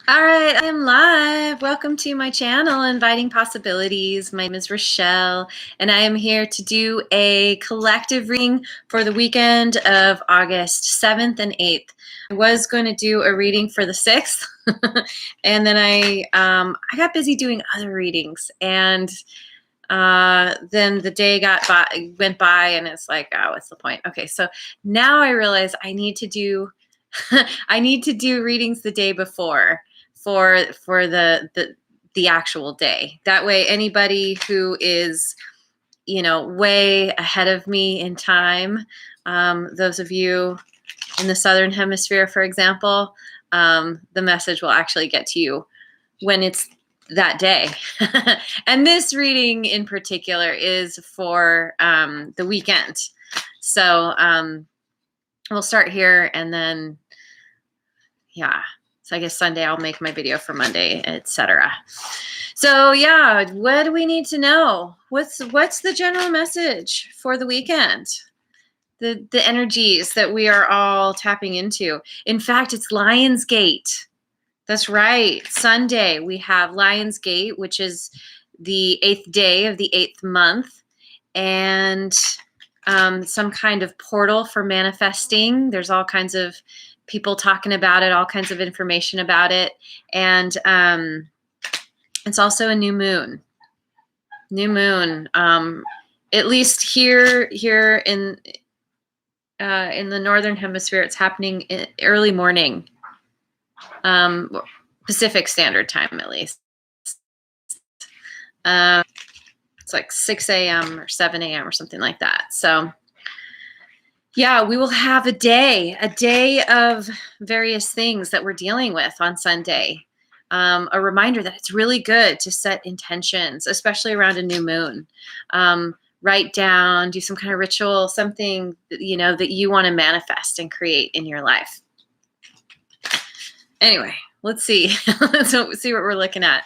All right, I am live. Welcome to my channel, Inviting Possibilities. My name is Rochelle, and I am here to do a collective reading for the weekend of August 7th and 8th. I was going to do a reading for the 6th, and then I got busy doing other readings, and then the day went by, and it's like, oh, what's the point? Okay, so now I realize I need to do I need to do readings the day before for the actual day. That way anybody who is, way ahead of me in time, those of you in the Southern Hemisphere, for example, the message will actually get to you when it's that day. And this reading in particular is for the weekend. So we'll start here, and then yeah, so I guess Sunday I'll make my video for Monday, etc. So yeah, what do we need to know? What's the general message for the weekend? The energies that we are all tapping into. In fact, it's Lionsgate. That's right. Sunday we have Lionsgate, which is the 8th day of the 8th month, and some kind of portal for manifesting. There's all kinds of people talking about it, all kinds of information about it, and it's also a new moon. At least here in the Northern Hemisphere, it's happening in early morning, Pacific Standard Time, at least. It's like 6 a.m. or 7 a.m. or something like that. So yeah, we will have a day of various things that we're dealing with on Sunday. A reminder that it's really good to set intentions, especially around a new moon. Write down, do some kind of ritual, something that you want to manifest and create in your life. Anyway, let's see. Let's see what we're looking at.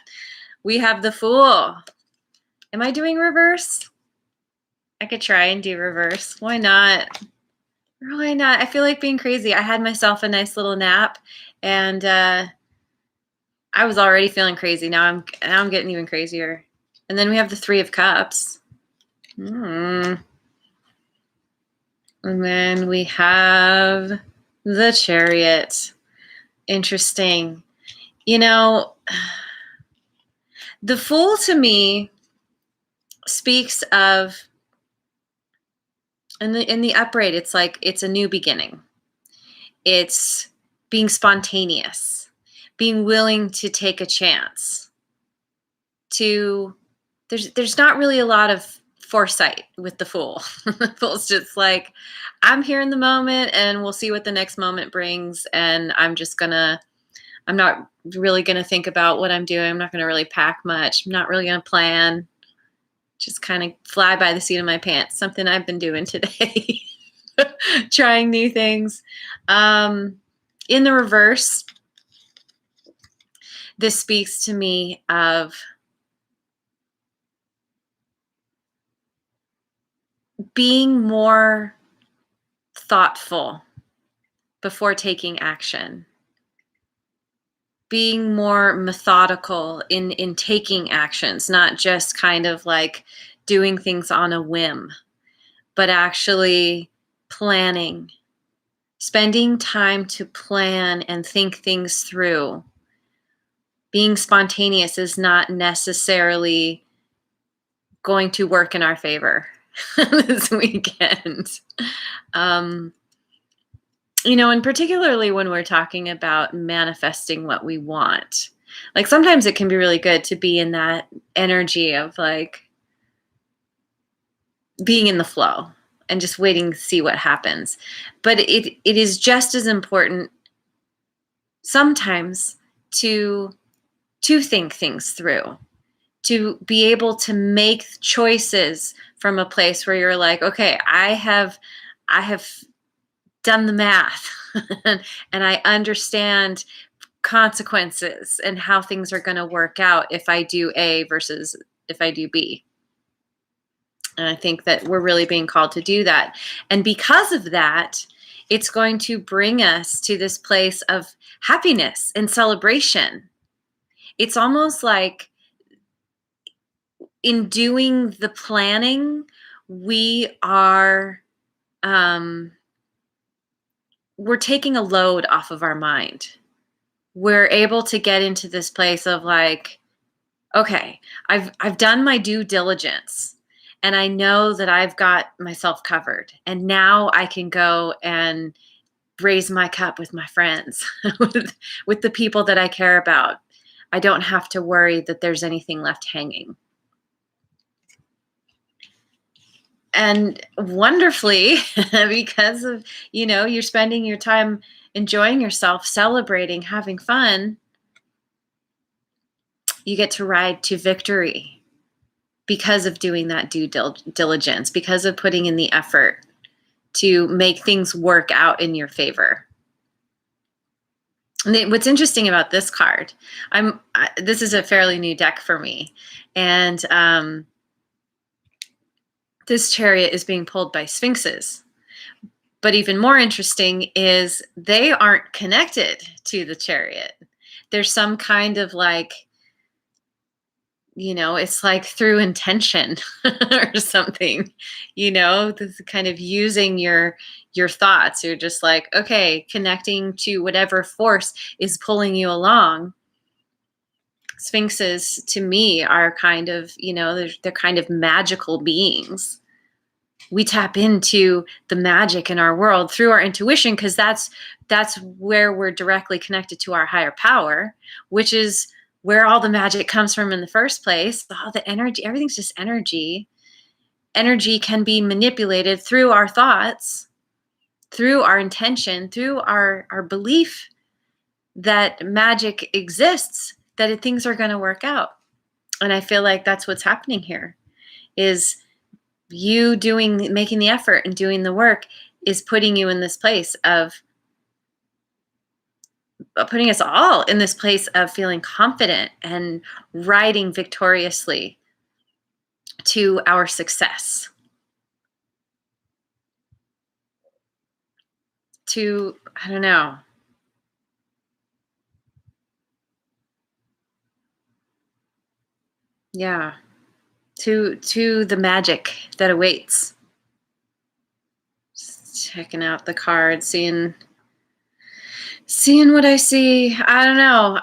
We have the Fool. Am I doing reverse? I could try and do reverse. Why not? Why not? I feel like being crazy. I had myself a nice little nap, and I was already feeling crazy. Now I'm getting even crazier. And then we have the Three of Cups. And then we have the Chariot. Interesting. The Fool to me speaks of, in the upright, it's like it's a new beginning. It's being spontaneous, being willing to take a chance. There's not really a lot of foresight with the Fool. The Fool's just like, I'm here in the moment, and we'll see what the next moment brings. And I'm not really gonna think about what I'm doing. I'm not gonna really pack much. I'm not really gonna plan. Just kind of fly by the seat of my pants. Something I've been doing today. Trying new things. In the reverse, this speaks to me of being more thoughtful before taking action, being more methodical in taking actions, not just kind of like doing things on a whim, but actually planning, spending time to plan and think things through. Being spontaneous is not necessarily going to work in our favor this weekend. And particularly when we're talking about manifesting what we want. Like sometimes it can be really good to be in that energy of like being in the flow and just waiting to see what happens. But it is just as important sometimes to think things through, to be able to make choices from a place where you're like, okay, I have done the math and I understand consequences and how things are going to work out if I do A versus if I do B. And I think that we're really being called to do that. And because of that, It's going to bring us to this place of happiness and celebration. It's almost like in doing the planning, we are we're taking a load off of our mind. We're able to get into this place of like, okay, I've done my due diligence and I know that I've got myself covered. And now I can go and raise my cup with my friends, with the people that I care about. I don't have to worry that there's anything left hanging. And wonderfully, because of, you're spending your time enjoying yourself, celebrating, having fun, you get to ride to victory because of doing that due diligence, because of putting in the effort to make things work out in your favor. And what's interesting about this card, this is a fairly new deck for me, and this chariot is being pulled by sphinxes. But even more interesting is they aren't connected to the chariot. There's some kind of like, it's like through intention or something, this kind of using your thoughts. You're just like, okay, connecting to whatever force is pulling you along. Sphinxes to me are kind of, they're kind of magical beings. We tap into the magic in our world through our intuition, because that's where we're directly connected to our higher power, which is where all the magic comes from in the first place. All the energy, everything's just energy. Energy can be manipulated through our thoughts, through our intention, through our belief that magic exists, that things are going to work out. And I feel like that's what's happening here, is you making the effort and doing the work is putting you in this place of putting us all in this place of feeling confident and riding victoriously to our success, to, I don't know, yeah, to the magic that awaits. Just checking out the card, seeing what I see. I don't know.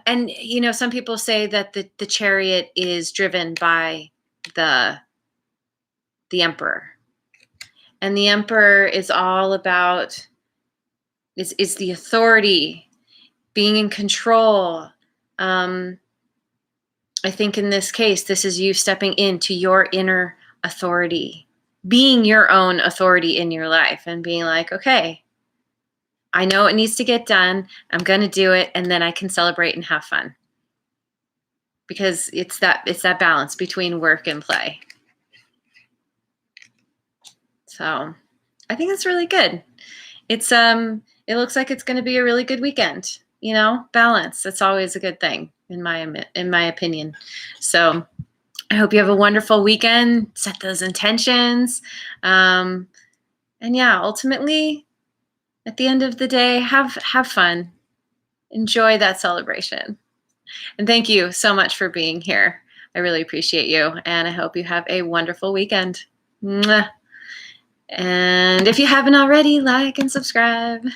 And some people say that the chariot is driven by the emperor. And the emperor is all about is the authority, being in control. I think in this case, this is you stepping into your inner authority, being your own authority in your life and being like, okay, I know it needs to get done. I'm going to do it. And then I can celebrate and have fun. Because it's that balance between work and play. So I think that's really good. It's it looks like it's going to be a really good weekend. Balance. That's always a good thing in my opinion. So I hope you have a wonderful weekend. Set those intentions. And yeah, ultimately, at the end of the day, have fun. Enjoy that celebration. And thank you so much for being here. I really appreciate you. And I hope you have a wonderful weekend. Mwah. And if you haven't already, like and subscribe.